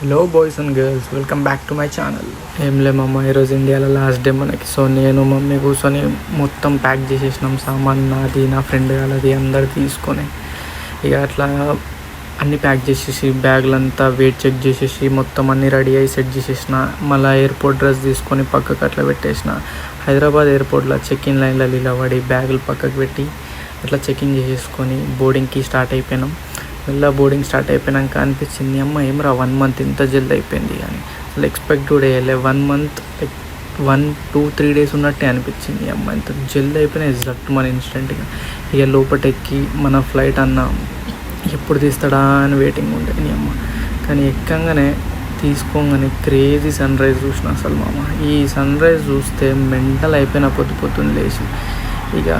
Hello boys and girls, welcome back to my channel. ఏం లేమమ్మ, ఈరోజు ఇండియాలో లాస్ట్ డే మనకి. సో నేను మమ్మీ కూర్చొని మొత్తం ప్యాక్ చేసేసినాం సామాన్, నాది నా ఫ్రెండ్ వాళ్ళది అందరు తీసుకొని. ఇక అట్లా అన్నీ ప్యాక్ చేసేసి బ్యాగులంతా వెయిట్ చెక్ చేసేసి మొత్తం అన్నీ రెడీ అయ్యి సెట్ చేసేసిన. మళ్ళీ ఎయిర్పోర్ట్ డ్రెస్ తీసుకొని పక్కకు అట్లా పెట్టేసిన. హైదరాబాద్ ఎయిర్పోర్ట్లో చెక్-ఇన్ లైన్లో నిలబడి బ్యాగులు పక్కకు పెట్టి అట్లా చెక్-ఇన్ చేసేసుకొని బోర్డింగ్కి స్టార్ట్ అయిపోయినాం. మళ్ళీ బోర్డింగ్ స్టార్ట్ అయిపోయాక అనిపించింది, అమ్మ ఏమరా 1 month ఇంత జల్ది అయిపోయింది అని. అసలు ఎక్స్పెక్ట్ కూడా వేయలే. 1 month 1-2-3 days ఉన్నట్టే అనిపించింది. అమ్మ ఇంత జల్ది అయిపోయినా ఎగ్జాక్ట్ మన ఇన్స్టెంట్గా. ఇక లోపల ఎక్కి మన ఫ్లైట్ అన్న ఎప్పుడు తీస్తాడా అని వెయిటింగ్ ఉండేది అమ్మ. కానీ ఎక్కంగానే తీసుకోగానే క్రేజీ సన్ రైజ్ చూసిన. అసలు మామ ఈ సన్ రైజ్ చూస్తే మెంటల్ అయిపోయిన పొద్దున్న లేచి. ఇక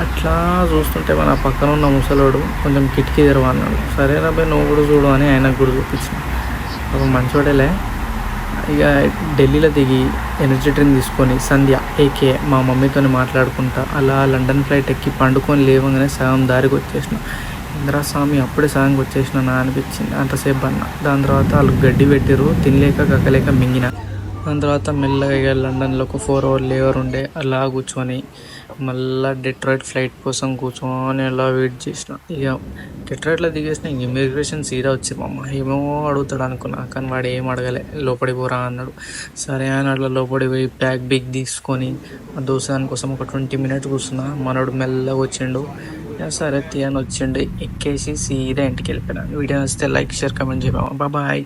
అట్లా చూస్తుంటే మన పక్కన ఉన్న ముసలోడు కొంచెం కిటికీ తెరవన్నాడు. సరే రాబాయ్ నువ్వు కూడా చూడు అని ఆయనకు కూడా చూపించిన. ఒక మంచోడేలే. ఇక ఢిల్లీలో దిగి ఎనర్జీ డ్రింక్ తీసుకొని సంధ్య ఏకే మా మమ్మీతో మాట్లాడుకుంటా అలా లండన్ ఫ్లైట్ ఎక్కి పండుకొని లేవగానే సగం దారికి వచ్చేసిన. ఇంద్రా స్వామి అప్పుడే సగంకి వచ్చేసిన నా అనిపించింది అంతసేపు అన్న. దాని తర్వాత వాళ్ళు గడ్డి పెట్టిరు, తినలేక కక్కలేక మింగిన. దాని తర్వాత మెల్లగా ఇక లండన్లో ఒక 4 hour లేవర్ ఉండే, అలా కూర్చొని మళ్ళీ డెట్రాయిట్ ఫ్లైట్ కోసం కూర్చొని అలా వెయిట్ చేసిన. ఇక డెట్రాయిట్లో దిగేసిన. ఇంక ఇమిగ్రేషన్ సీదా వచ్చి మమ్మ ఏమో అడుగుతాడు అనుకున్నా, కానీ వాడు ఏం అడగలే. లోపలికి పోరా అన్నాడు. సరే అని అట్లా లోపలికి పోయి బిగ్ తీసుకొని ఆ దోసాని కోసం ఒక 20 minutes కూర్చున్నా. మనోడు మెల్లగా వచ్చిండు. సరే తీయని వచ్చిండు. ఎక్కేసి సీదా ఇంటికి వెళ్ళిపోయినా. వీడియో వస్తే లైక్, షేర్, కమెంట్ చేయమా. బాయ్.